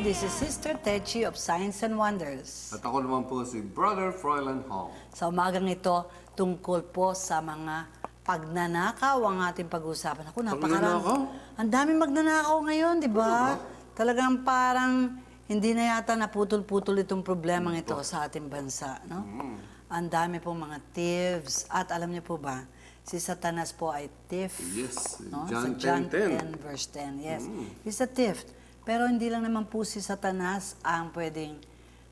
This is Sister Techi of Signs and Wonders. At ako naman po si Brother Froilan Hall. Sa umagang ito, tungkol po sa mga pagnanakaw ang ating pag-uusapan. Ako, Pagnanakaw? Ang daming magnanakaw ngayon, di ba? Talagang parang hindi na yata naputol-putol itong problemang ito sa ating bansa, no? Ang dami pong mga thieves. At alam niyo po ba, si Satanas po ay thief. Yes, No? John Sa John 10, 10:10. verse 10, yes. He's a thief. Pero hindi lang naman po si Satanas ang pwedeng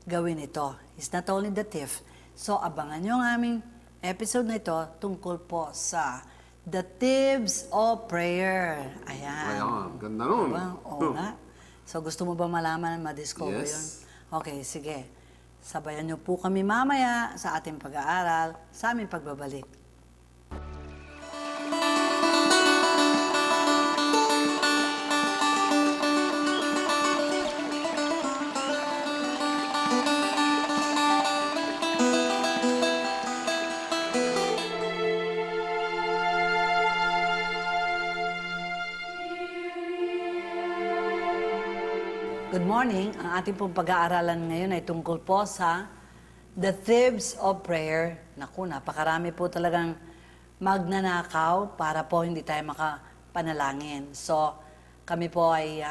gawin ito. He's not only the thief. So, abangan nyo ang aming episode na ito tungkol po sa The Thieves of Prayer. Ayan. Ayan, ganda nun. Diba? Oo nga. So, gusto mo ba malaman, ma-discover Yes. yun? Okay, sige. Sabayan nyo po kami mamaya sa ating pag-aaral, sa aming pagbabalik. Good morning. Ang ating pong pag-aaralan ngayon ay tungkol po sa The Thieves of Prayer. Naku, napakarami po talagang magnanakaw para po hindi tayo makapanalangin. So, kami po ay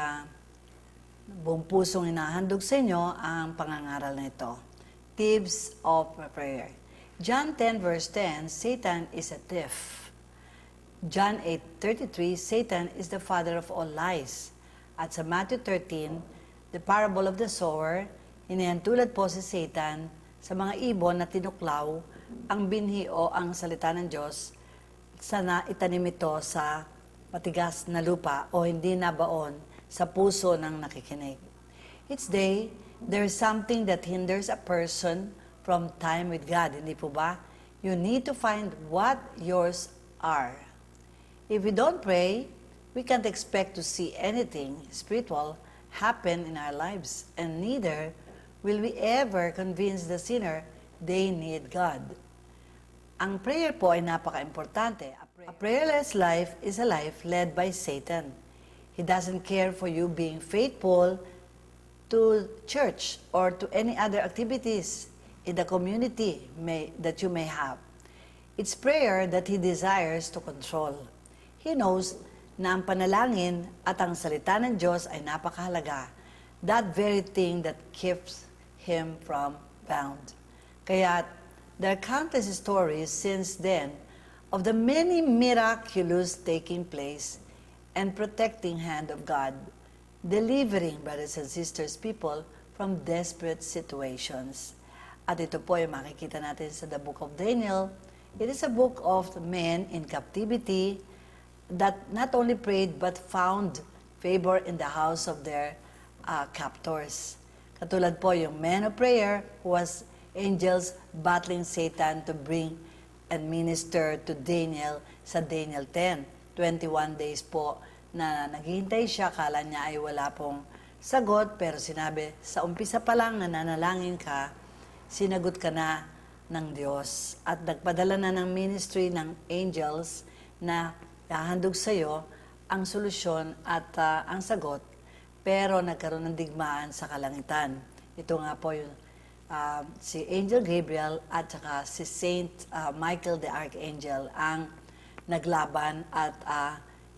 buong pusong hinahandog sa inyo ang pangangaral na ito. Thieves of Prayer. John 10 verse 10, Satan is a thief. John 8:33, Satan is the father of all lies. At sa Matthew 13, the parable of the sower, inihantulad po si Satan sa mga ibon na tinuklaw ang binhi o ang salita ng Diyos sa naitanim ito sa matigas na lupa o hindi nabaon sa puso ng nakikinig. Each day, there is something that hinders a person from time with God. Hindi po ba? You need to find what yours are. If we don't pray, we can't expect to see anything spiritual happen in our lives, and neither will we ever convince the sinner they need God. Ang prayer po ay napaka-importante. A prayerless life is a life led by Satan. He doesn't care for you being faithful to church or to any other activities in the community that you may have. It's prayer that he desires to control. He knows na ang panalangin at ang salita ng Diyos ay napakahalaga. That very thing that keeps him from bound. Kaya there are countless stories since then of the many miraculous taking place and protecting hand of God, delivering brothers and sisters, people from desperate situations. At ito po ay makikita natin sa the book of Daniel. It is a book of men in captivity that not only prayed but found favor in the house of their captors. Katulad po yung men of prayer who was angels battling Satan to bring and minister to Daniel sa Daniel 10. 21 days po na naghihintay siya, kala niya ay wala pong sagot, pero sinabi, sa umpisa pa lang na nanalangin ka, sinagot ka na ng Diyos. At nagpadala na ng ministry ng angels na hahandog sa iyo ang solusyon at ang sagot, pero nagkaroon ng digmaan sa kalangitan. Ito nga po yung si Angel Gabriel at saka si Saint Michael the Archangel ang naglaban at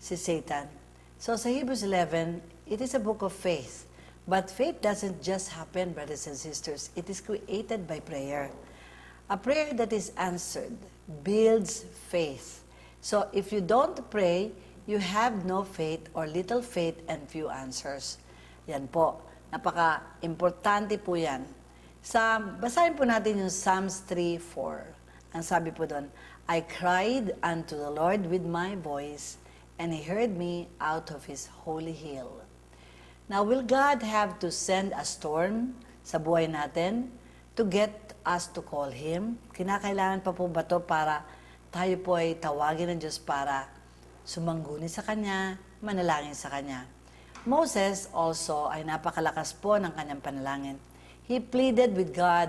si Satan. So sa Hebrews 11, it is a book of faith. But faith doesn't just happen, brothers and sisters. It is created by prayer. A prayer that is answered builds faith. So, if you don't pray, you have no faith or little faith and few answers. Yan po. Napaka-importante po yan. Basahin po natin yung Psalms 3:4. Ang sabi po doon, I cried unto the Lord with my voice, and He heard me out of His holy hill. Now, will God have to send a storm sa buhay natin to get us to call Him? Kinakailangan pa po ba ito para tayo po ay tawagin ng Diyos para sumangguni sa Kanya, manalangin sa Kanya? Moses also ay napakalakas po ng kanyang panalangin. He pleaded with God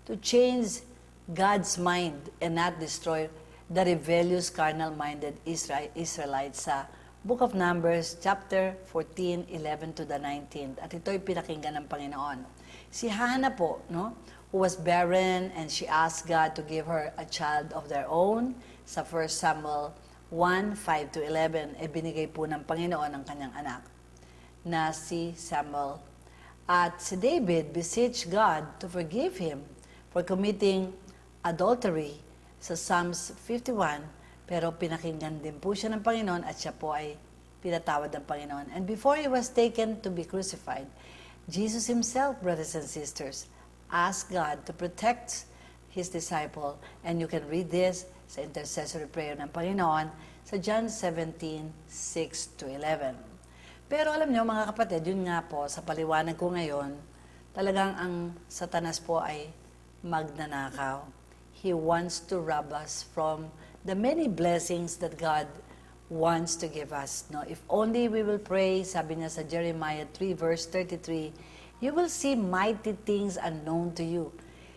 to change God's mind and not destroy the rebellious carnal-minded Israelites sa Book of Numbers, chapter 14, 11 to the 19th. At ito'y pinakinggan ng Panginoon. Si Hannah po, no, who was barren and she asked God to give her a child of their own sa 1 Samuel 1, 5 to 11, binigay po ng Panginoon ang kanyang anak na si Samuel. At si David beseeched God to forgive him for committing adultery sa Psalms 51, pero pinakinggan din po siya ng Panginoon at siya po ay pinatawad ng Panginoon. And before he was taken to be crucified, Jesus himself, brothers and sisters, asked God to protect his disciple. And you can read this sa intercessory prayer ng Panginoon sa John 17, 6 to 11. Pero alam niyo mga kapatid, yun nga po, sa paliwanag ko ngayon, talagang ang Satanas po ay magnanakaw. He wants to rob us from the many blessings that God wants to give us. No, if only we will pray, sabi niya sa Jeremiah 3 verse 33, you will see mighty things unknown to you.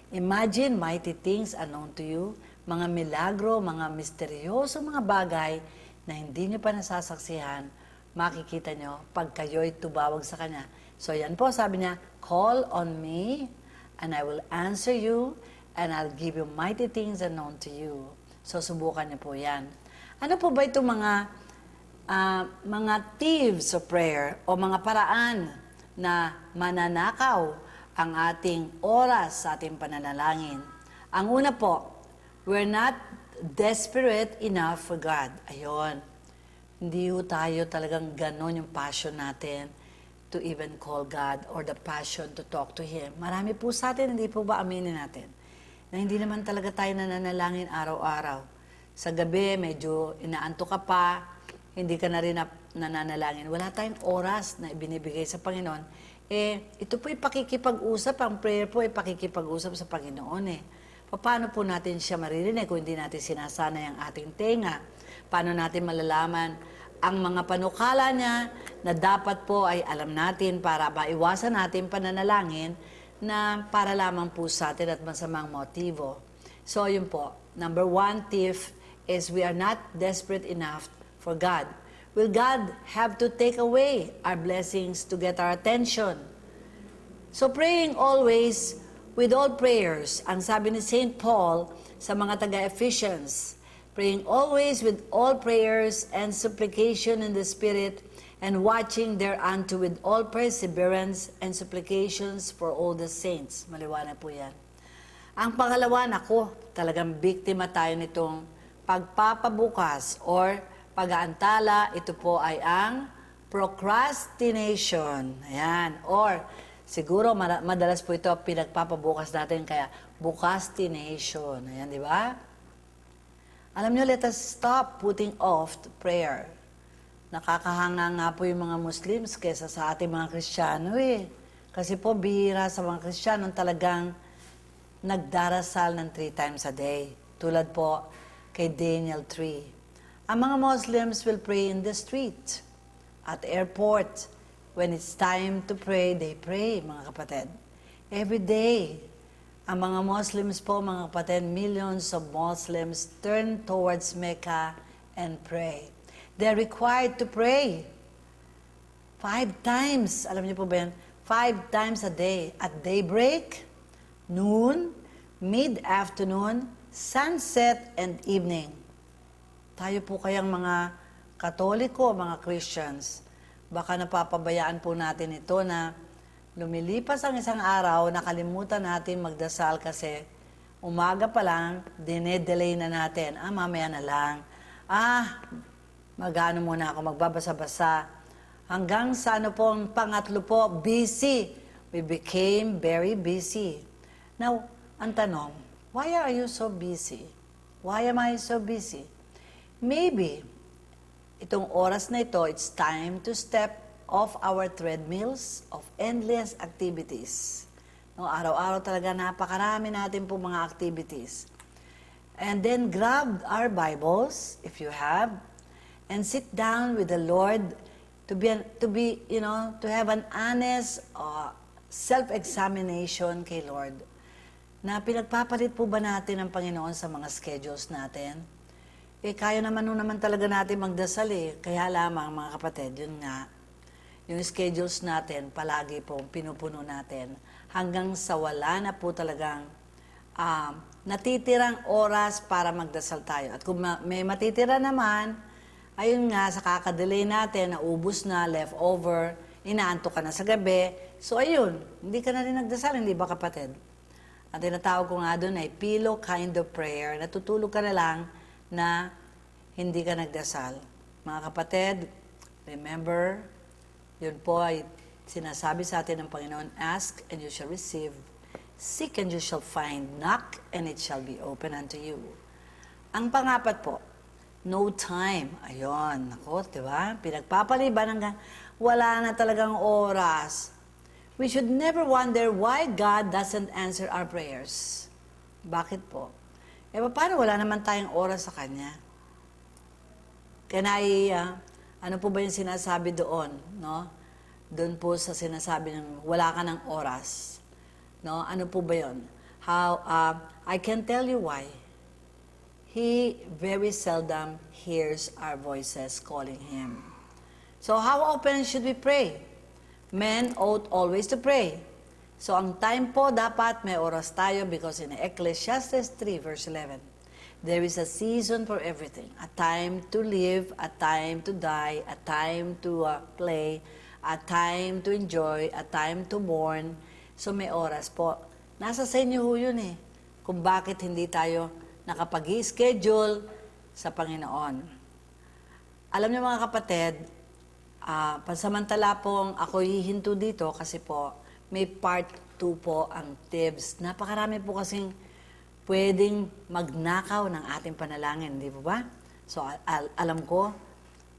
Imagine mighty things unknown to you, mga milagro, mga misteryoso, mga bagay na hindi niyo pa nasasaksihan, makikita niyo pag kayo'y tumawag sa Kanya. So yan po, sabi niya, call on me and I will answer you and I'll give you mighty things unknown to you. So, subukan niyo po yan. Ano po ba itong mga thieves of prayer o mga paraan na mananakaw ang ating oras sa ating pananalangin? Ang una po, we're not desperate enough for God. Ayun. Hindi ho tayo talagang ganon yung passion natin to even call God or the passion to talk to Him. Marami po sa atin, hindi po ba aminin natin? Na hindi naman talaga tayo nananalangin araw-araw. Sa gabi, medyo inaantok ka pa, hindi ka na rin nananalangin. Wala tayong oras na ibinibigay sa Panginoon. Ito po'y pakikipag-usap, ang prayer po ay pakikipag-usap sa Panginoon Paano po natin siya maririnig kung hindi natin sinasanay ang ating tenga? Paano natin malalaman ang mga panukala niya na dapat po ay alam natin para maiwasan natin pananalangin na para lamang po sa atin at masamang motibo. So, yun po. Number one thief is we are not desperate enough for God. Will God have to take away our blessings to get our attention? So, praying always with all prayers, ang sabi ni St. Paul sa mga taga-Ephesians, praying always with all prayers and supplication in the Spirit, and watching thereunto with all perseverance and supplications for all the saints. Maliwanag po yan. Ang pangalawa, naku, talagang biktima tayo nitong pagpapabukas or pag-aantala. Ito po ay ang procrastination. Ayan. Or, siguro madalas po ito pinagpapabukas natin, kaya bucastination. Ayan, di ba? Alam nyo, let us stop putting off prayer. Nakakahanga nga po yung mga Muslims kesa sa ating mga Kristiyano Kasi po, bihira sa mga Kristiyano talagang nagdarasal ng 3 times a day. Tulad po kay Daniel 3. Ang mga Muslims will pray in the street, at airport. When it's time to pray, they pray, mga kapatid. Every day, ang mga Muslims po, mga kapatid, millions of Muslims turn towards Mecca and pray. They're required to pray 5 times. Alam niyo po ba yan? 5 times a day. At daybreak, noon, mid-afternoon, sunset, and evening. Tayo po kayang mga Katoliko, mga Christians, baka napapabayaan po natin ito na lumilipas ang isang araw, nakalimutan natin magdasal kasi umaga pa lang, dinedelay na natin. Mamaya na lang. Mag-ano muna ako, magbabasa-basa. Hanggang sa pangatlo po, busy. We became very busy. Now, ang tanong, why are you so busy? Why am I so busy? Maybe, itong oras na ito, it's time to step off our treadmills of endless activities. No, araw-araw talaga napakarami natin po mga activities. And then grab our Bibles, if you have, and sit down with the Lord to have an honest self-examination kay Lord. Na pinagpapalit po ba natin ang Panginoon sa mga schedules natin? kaya naman talaga natin magdasal eh. Kaya lamang, mga kapatid, yun nga, yung schedules natin, palagi po pinupuno natin hanggang sa wala na po talagang natitirang oras para magdasal tayo. At kung may matitira naman, ayun nga, sa kakadelay natin, naubos na, leftover, inaantok ka na sa gabi. So ayun, hindi ka na rin nagdasal, hindi ba kapatid? Ang tinatawag ko nga doon ay pillow kind of prayer. Natutulog ka na lang na hindi ka nagdasal. Mga kapatid, remember, yun po ay sinasabi sa atin ng Panginoon, ask and you shall receive. Seek and you shall find. Knock and it shall be open unto you. Ang pangapat po, no time. Ayun, ako, diba? Pinagpapaliban hanggang wala na talagang oras. We should never wonder why God doesn't answer our prayers. Bakit po? Paano wala naman tayong oras sa Kanya? Ano po ba yung sinasabi doon, no? Doon po sa sinasabi ng wala ka ng oras. No? Ano po ba yun? I can tell you why. He very seldom hears our voices calling Him. So how often should we pray? Men ought always to pray. So ang time po dapat may oras tayo because in Ecclesiastes 3 verse 11, there is a season for everything. A time to live, a time to die, a time to play, a time to enjoy, a time to mourn. So may oras po. Nasa sa inyo ho yun eh. Kung bakit hindi tayo nakapag-i-schedule sa Panginoon. Alam niyo mga kapatid, pansamantala pong ako hihinto dito kasi po may part 2 po ang tips. Napakarami po kasing pwedeng magnakaw ng ating panalangin, di ba? So alam ko,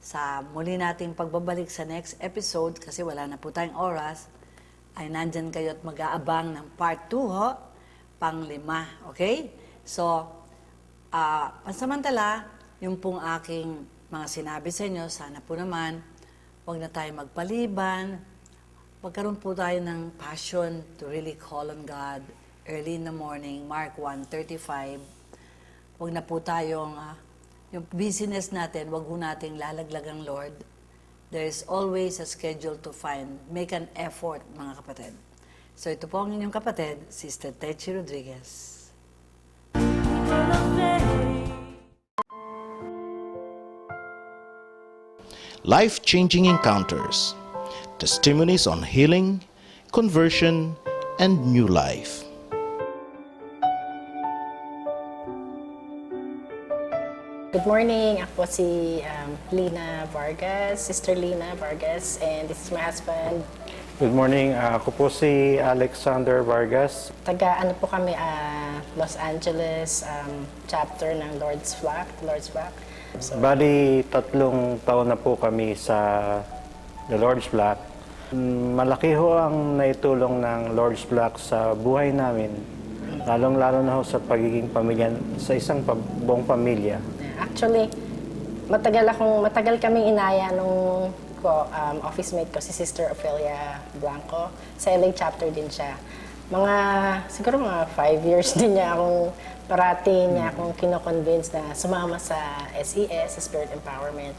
sa muli nating pagbabalik sa next episode, kasi wala na po tayong oras, ay nandyan kayo at mag-aabang ng part 2 ho, pang-5, okay? So, pansamantala, yung pong aking mga sinabi sa inyo, sana po naman, huwag na tayo magpaliban, magkaroon po tayo ng passion to really call on God early in the morning, Mark 1:35. Huwag na po tayong, yung business natin, huwag ho nating lalaglagang Lord. There is always a schedule to make an effort, mga kapatid. So ito po ang inyong kapatid, Sister Techi Rodriguez. Life-changing encounters, testimonies on healing, conversion, and new life. Good morning. Ako si Lina Vargas, Sister Lina Vargas, and this is my husband. Good morning. Ako po si Alexander Vargas. Taga po kami, Los Angeles chapter ng Lord's Flock. So, Bali, 3 taon na po kami sa The Lord's Flock. Malaki ho ang naitulong ng Lord's Flock sa buhay namin. Lalong-lalo na ho sa pagiging pamilya, sa isang buong pamilya. actually, matagal kaming inaya nung office mate ko, si Sister Ophelia Blanco. Sa LA chapter din siya. Siguro mga 5 years din niya akong kino-convince na sumama sa SES, sa Spirit Empowerment.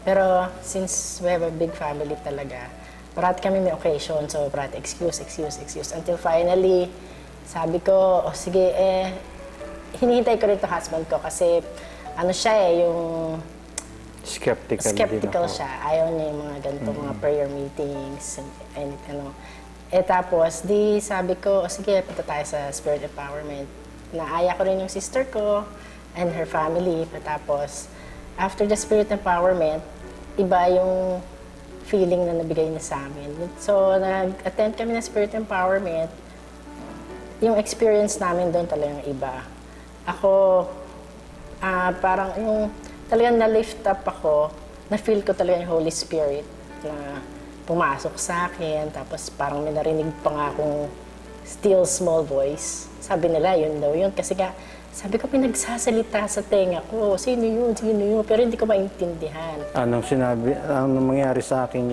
Pero since we have a big family talaga, parati kami may occasion, so parati excuse. Until finally, sabi ko, sige, hinihintay ko rin ito husband ko kasi yung skeptical siya. Ayaw niya yung mga ganito, mga prayer meetings, and tapos, sabi ko, sige, punta tayo sa Spirit Empowerment. Naaya ko rin yung sister ko and her family. Tapos, after the Spirit Empowerment, iba yung feeling na nabigay niya sa amin. So, nag-attend kami ng Spirit Empowerment. Yung experience namin doon talagang iba. Ako, parang talagang na-lift up ako, na-feel ko talaga yung Holy Spirit na pumasok sa akin. Tapos parang may narinig pa nga akong still small voice. Sabi nila, yun daw yun. Kasi sabi ko, pinagsasalita sa tenga ko. Sino yun? Pero hindi ko maintindihan. Anong mangyari sa akin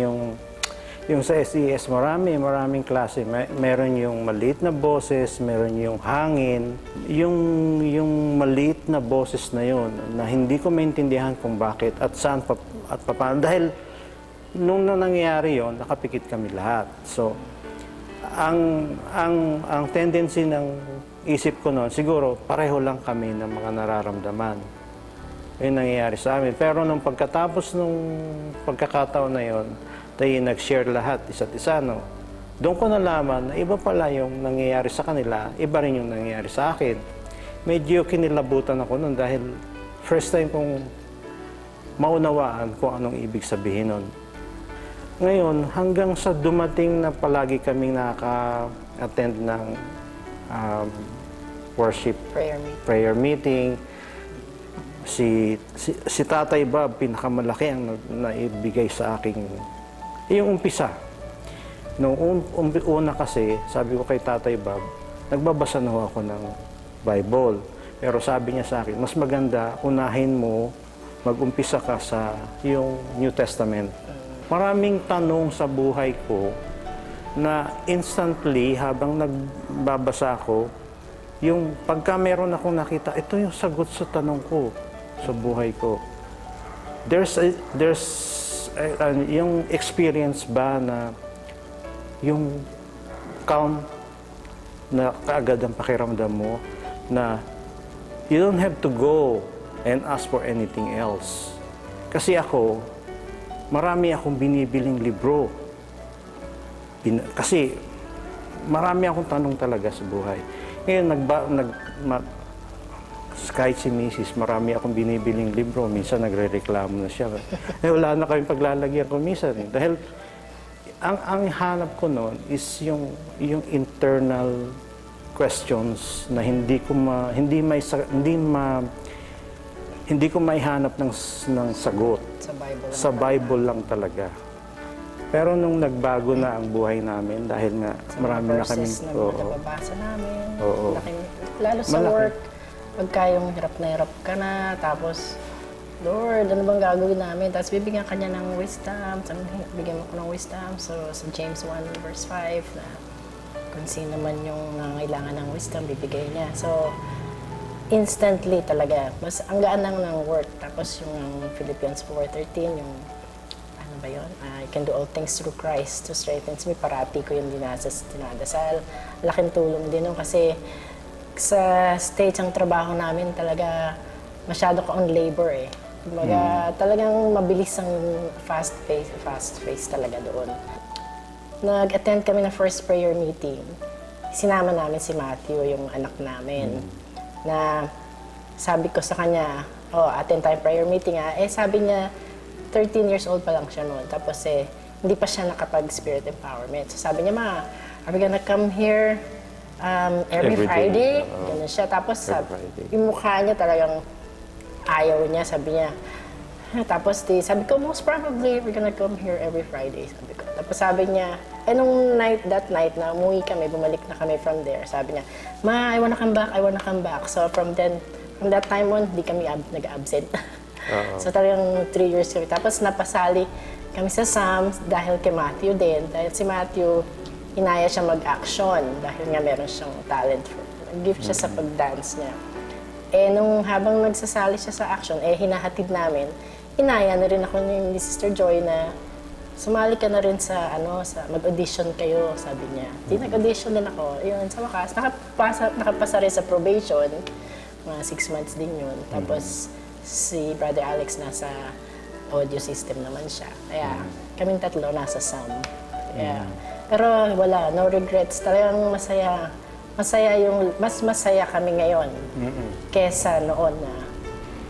Yung sa SES, maraming klase. Meron yung maliit na boses, meron yung hangin. Yung maliit na boses na yun, na hindi ko maintindihan kung bakit at saan at paano. Dahil nung nangyayari yon, nakapikit kami lahat. So, ang tendency ng isip ko noon, siguro pareho lang kami ng mga nararamdaman. Yun nangyayari sa amin. Pero nung pagkatapos nung pagkakataon na yon, tayo nag-share lahat, isa't isa, no? Doon ko nalaman na iba pala yung nangyayari sa kanila, iba rin yung nangyayari sa akin. Medyo kinilabutan ako noon dahil first time kong maunawaan kung anong ibig sabihin nun. Ngayon, hanggang sa dumating na palagi kaming nakaka-attend ng worship prayer meeting, si Tatay Bob, pinakamalaki ang naibigay sa aking yung umpisa. Nung una kasi, sabi ko kay Tatay Bob, nagbabasa na ako ng Bible. Pero sabi niya sa akin, mas maganda, unahin mo, mag-umpisa ka sa yung New Testament. Maraming tanong sa buhay ko na instantly, habang nagbabasa ako, yung pagka meron akong nakita, ito yung sagot sa tanong ko sa buhay ko. Yung experience ba na yung calm na kaagad ang pakiramdam mo na you don't have to go and ask for anything else. Kasi ako, marami akong binibiling libro. Kasi marami akong tanong talaga sa buhay. Ngayon, kahit si Mrs., marami akong binibiling libro. Minsan nagre-reklamo na siya. Wala na kayong paglalagyan ko minsan. Dahil ang hanap ko noon is yung internal questions na hindi ko maihanap ng sagot. Sa Bible lang talaga. Pero nung nagbago na ang buhay namin, dahil nga marami na kami... na nababasa namin. Oo. Lalo sa work, pagka yung hirap na hirap ka na, tapos, Lord, ano bang gagawin namin? Tapos bibigyan ka niya ng wisdom, bigyan mo ko ng wisdom. So, sa James 1 verse 5, na kung sino man yung nangailangan ng wisdom, bibigay niya. So, instantly talaga. Mas ang gaan lang ng work. Tapos yung Philippians 4:13, yung ano ba yun? I can do all things through Christ who strengthens me. Parati ko yung dinadasal. Laking tulong din nun kasi sa stage ng trabaho namin talaga masyado ko on labor eh. Kumbaga, talagang mabilis ang fast pace talaga doon. Nag-attend kami ng first prayer meeting. Sinama namin si Matthew, yung anak namin. Na sabi ko sa kanya, attend tayo prayer meeting ah. Sabi niya, 13 years old pa lang siya noon. Tapos hindi pa siya nakapag-spirit empowerment. So sabi niya, Ma, are we gonna come here every Friday? Ganun siya. Tapos yung mukha niya talagang ayaw niya. Sabi niya, tapos sabi ko, most probably, we're gonna come here every Friday. Sabi ko. Tapos sabi niya, nung that night na umuwi kami, bumalik na kami from there, sabi niya, Ma, I wanna come back. So from that time on, di kami nag-absent. So talagang 3 years kami. Tapos napasali kami sa Psalms dahil kay Matthew din. Dahil si Matthew, inaya siya mag-action dahil nga meron siyang talent. Gift siya sa pag-dance niya. Nung habang nagsasali siya sa action, hinahatid namin, inaya na rin ako ni Sister Joy na sumali ka na rin sa mag-audition kayo, sabi niya. Nag-audition din ako. Yun, sa wakas, nakapasa rin sa probation. Mga 6 months din yun. Tapos si Brother Alex nasa audio system naman siya. Kaya kaming tatlo nasa SAM. Pero wala, no regrets. Talagang masaya. Mas masaya kami ngayon kesa noon na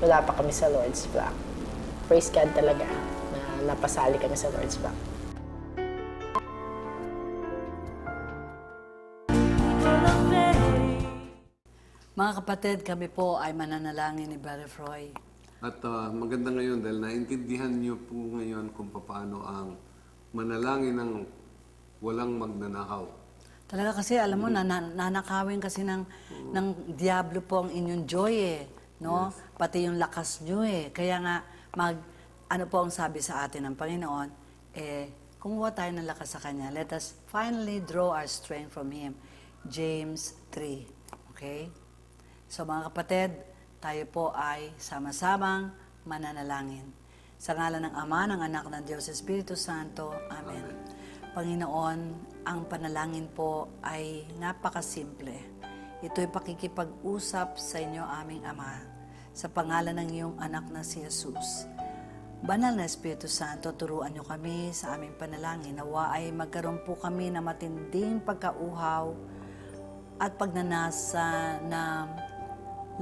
wala pa kami sa Lord's Flock. Praise God talaga na napasali kami sa Lord's Flock. Mga kapatid, kami po ay mananalangin ni Brother Froy. At maganda ngayon dahil naintindihan niyo po ngayon kung paano ang manalangin ng walang magnanakaw. Talaga kasi, alam mo, nanakawin kasi ng Diablo po ang inyong joy eh. No? Pati yung lakas nyo eh. Kaya nga, ano po ang sabi sa atin ng Panginoon, Kumuha tayo ng lakas sa Kanya. Let us finally draw our strength from Him. James 3. Okay? So mga kapatid, tayo po ay sama-samang mananalangin. Sa ngalan ng Ama, ng Anak, ng Diyos, Espiritu Santo. Amen. Panginoon, ang panalangin po ay napakasimple. Ito'y pakikipag-usap sa inyo, aming Ama, sa pangalan ng iyong anak na si Jesus. Banal na Espiritu Santo, turuan niyo kami sa aming panalangin. Nawa ay magkaroon po kami ng matinding pagkauhaw at pagnanasa na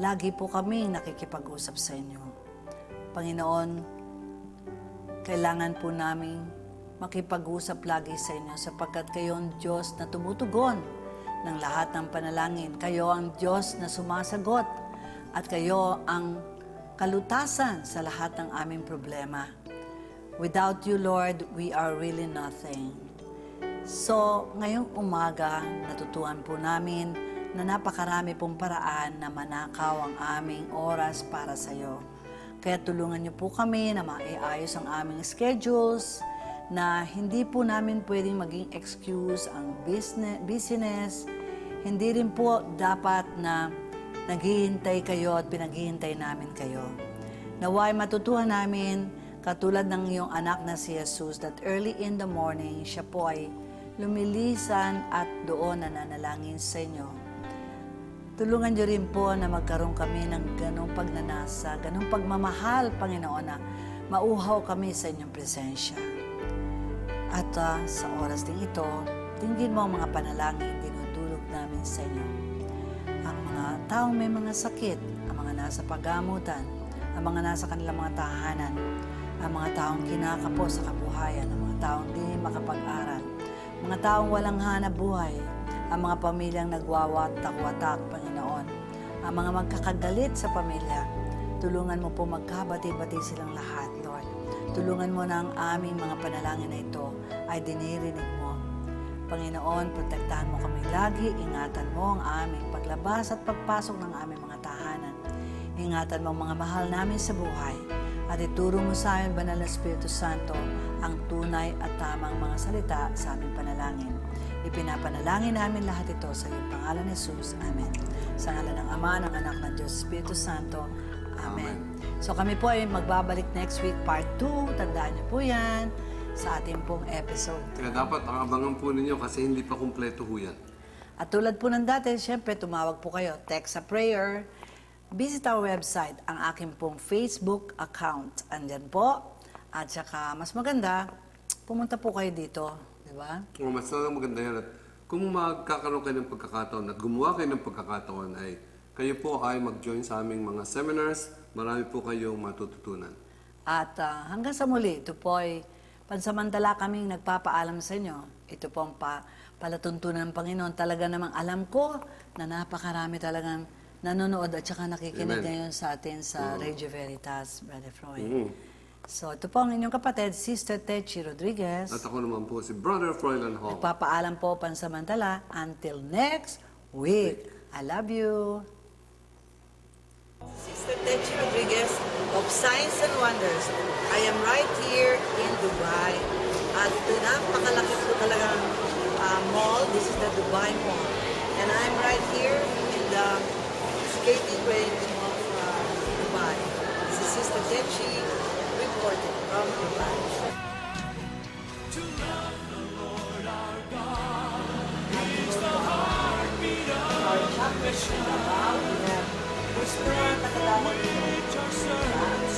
lagi po kami nakikipag-usap sa inyo. Panginoon, kailangan po namin makipag-usap lagi sa inyo sapagkat kayo ang Diyos na tumutugon ng lahat ng panalangin. Kayo ang Diyos na sumasagot at kayo ang kalutasan sa lahat ng aming problema. Without you, Lord, we are really nothing. So, ngayong umaga, natutuhan po namin na napakarami pong paraan na manakaw ang aming oras para sa iyo. Kaya tulungan niyo po kami na maiayos ang aming schedules, na hindi po namin pwedeng maging excuse ang business. Hindi rin po dapat na naghihintay kayo at pinaghihintay namin kayo. Naway matutuhan namin, katulad ng iyong anak na si Jesus, that early in the morning, siya po ay lumilisan at doon nananalangin sa inyo. Tulungan niyo rin po na magkaroon kami ng ganong pagnanasa, ganong pagmamahal, Panginoon, na mauhaw kami sa inyong presensya. At sa oras ding ito, dinggin mo ang mga panalangin dinudulog namin sa inyo. Ang mga taong may mga sakit, ang mga nasa paggamutan, ang mga nasa kanilang mga tahanan, ang mga taong kinakapo sa kabuhayan, ang mga taong di makapag-aral, mga taong walang hanap buhay, ang mga pamilyang nagwawatak-watak, Panginoon, ang mga magkakagalit sa pamilya, tulungan mo po magkabati-bati silang lahat, Lord. Tulungan mo na ang aming mga panalangin na ito ay dinirinig mo. Panginoon, protektahan mo kami lagi, ingatan mo ang aming paglabas at pagpasok ng aming mga tahanan. Ingatan mo ang mga mahal namin sa buhay at ituro mo sa amin, Banal na Espiritu Santo, ang tunay at tamang mga salita sa aming panalangin. Ipinapanalangin namin lahat ito sa iyong pangalan ni Jesus. Amen. Sa ngalan ng Ama, ng Anak, ng Diyos, Espiritu Santo. Amen. So kami po ay magbabalik next week, part 2. Tandaan niyo po yan sa ating pong episode. Kaya dapat abangan po ninyo kasi hindi pa kumpleto ho yan. At tulad po ng dati, syempre tumawag po kayo, text a prayer, visit our website, ang aking pong Facebook account. Andyan po. At saka mas maganda, pumunta po kayo dito. Di ba? O mas maganda yan. At kung magkakaroon kayo ng pagkakataon at gumawa kayo ng pagkakataon ay kayo po ay mag-join sa aming mga seminars. Marami po kayong matututunan. At hanggang sa muli, ito po ay pansamantala kaming nagpapaalam sa inyo. Ito po ang palatuntunan ng Panginoon. Talaga namang alam ko na napakarami talagang nanonood at saka nakikinig Amen. ngayon sa atin sa Radio Veritas, Brother Freud. So ito po ang inyong kapatid, Sister Techi Rodriguez. At ako naman po si Brother Froilan Hall. Nagpapaalam po pansamantala. Until next week. I love you. Sister Techi Rodriguez of Signs and Wonders. I am right here in Dubai. At napakalaki po talagang mall. This is the Dubai Mall. And I'm right here in the skating range of Dubai. This is Sister Techi reporting from Dubai. To love the Lord our God is the heartbeat of the mission. We spread for which our servants